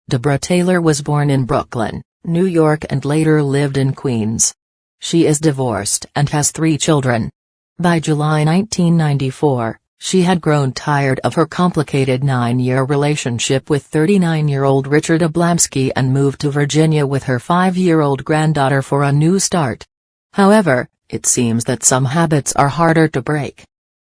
Deborah Taylor was born in Brooklyn, New York and later lived in Queens. She is divorced and has 3 children. By July 1994, she had grown tired of her complicated 9-year relationship with 39-year-old Richard Ablamsky and moved to Virginia with her 5-year-old granddaughter for a new start. However, it seems that some habits are harder to break.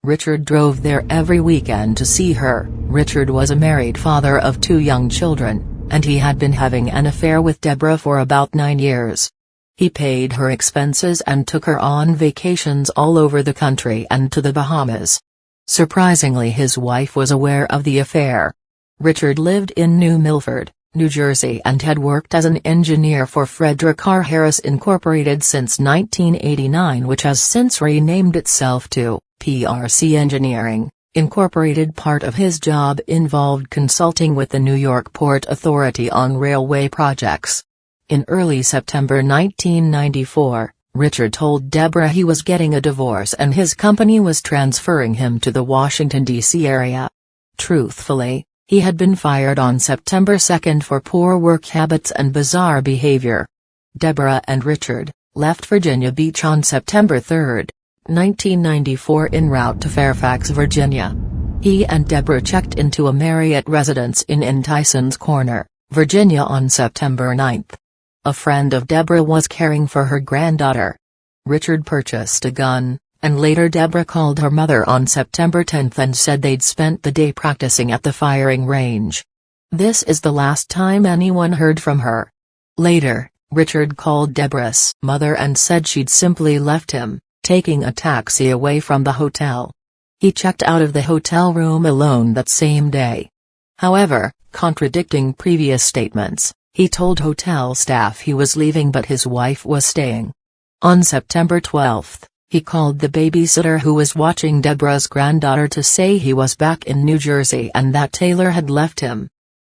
Richard drove there every weekend to see her. Richard was a married father of 2 young children, and he had been having an affair with Deborah for about 9 years. He paid her expenses and took her on vacations all over the country and to the Bahamas. Surprisingly, his wife was aware of the affair. Richard lived in New Milford, New Jersey and had worked as an engineer for Frederic R. Incorporated since 1989, which has since renamed itself to PRC Engineering, Incorporated. Part of his job involved consulting with the New York Port Authority on railway projects. In early September 1994, Richard told Deborah he was getting a divorce and his company was transferring him to the Washington, D.C. area. Truthfully, he had been fired on September 2 for poor work habits and bizarre behavior. Deborah and Richard left Virginia Beach on September 3, 1994 en route to Fairfax, Virginia. He and Deborah checked into a Marriott residence in Tyson's Corner, Virginia on September 9. A friend of Deborah was caring for her granddaughter. Richard purchased a gun, and later Deborah called her mother on September 10 and said they'd spent the day practicing at the firing range. This is the last time anyone heard from her. Later, Richard called Deborah's mother and said she'd simply left him, taking a taxi away from the hotel. He checked out of the hotel room alone that same day. However, contradicting previous statements, he told hotel staff he was leaving but his wife was staying. On September 12, he called the babysitter who was watching Deborah's granddaughter to say he was back in New Jersey and that Taylor had left him.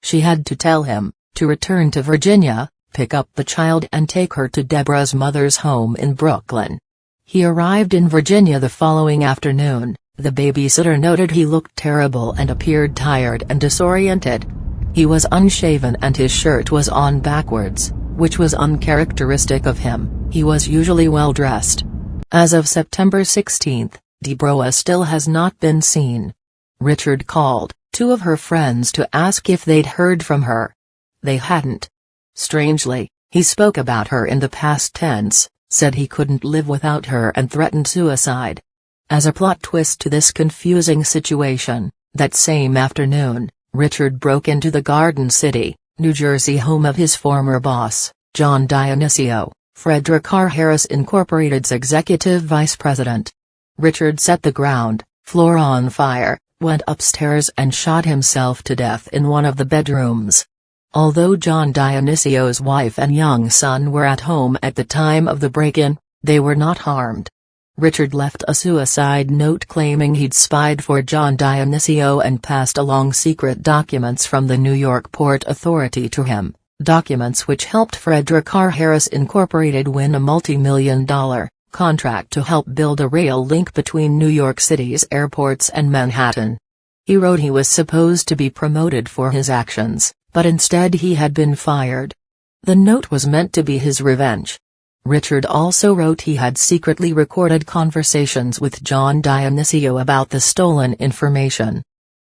She had to tell him to return to Virginia, pick up the child and take her to Deborah's mother's home in Brooklyn. He arrived in Virginia the following afternoon. The babysitter noted he looked terrible and appeared tired and disoriented. He was unshaven and his shirt was on backwards, which was uncharacteristic of him. He was usually well dressed. As of September 16, Deborah still has not been seen. Richard called 2 of her friends to ask if they'd heard from her. They hadn't. Strangely, he spoke about her in the past tense, said he couldn't live without her and threatened suicide. As a plot twist to this confusing situation, that same afternoon, Richard broke into the Garden City, New Jersey home of his former boss, John Dionisio, Frederic R. Incorporated's executive vice president. Richard set the ground floor on fire, went upstairs and shot himself to death in one of the bedrooms. Although John Dionisio's wife and young son were at home at the time of the break-in, they were not harmed. Richard left a suicide note claiming he'd spied for John Dionisio and passed along secret documents from the New York Port Authority to him, documents which helped Frederic R. Incorporated win a multi-million-dollar contract to help build a rail link between New York City's airports and Manhattan. He wrote he was supposed to be promoted for his actions, but instead he had been fired. The note was meant to be his revenge. Richard also wrote he had secretly recorded conversations with John Dionisio about the stolen information.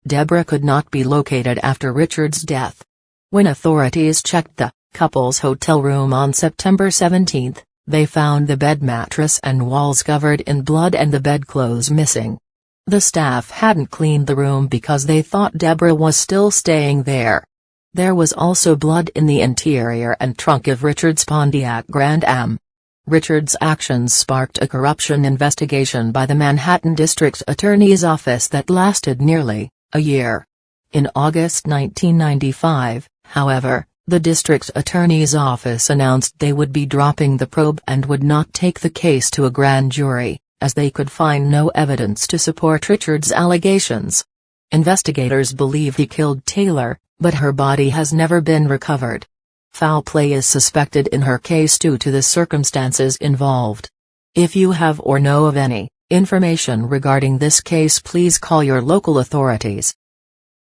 Deborah could not be located after Richard's death. When authorities checked the couple's hotel room on September 17, they found the bed mattress and walls covered in blood and the bedclothes missing. The staff hadn't cleaned the room because they thought Deborah was still staying there. There was also blood in the interior and trunk of Richard's Pontiac Grand Am. Richard's actions sparked a corruption investigation by the Manhattan District Attorney's Office that lasted nearly a year. In August 1995, however, the District Attorney's Office announced they would be dropping the probe and would not take the case to a grand jury, as they could find no evidence to support Richard's allegations. Investigators believe he killed Taylor, but her body has never been recovered. Foul play is suspected in her case due to the circumstances involved. If you have or know of any information regarding this case, please call your local authorities.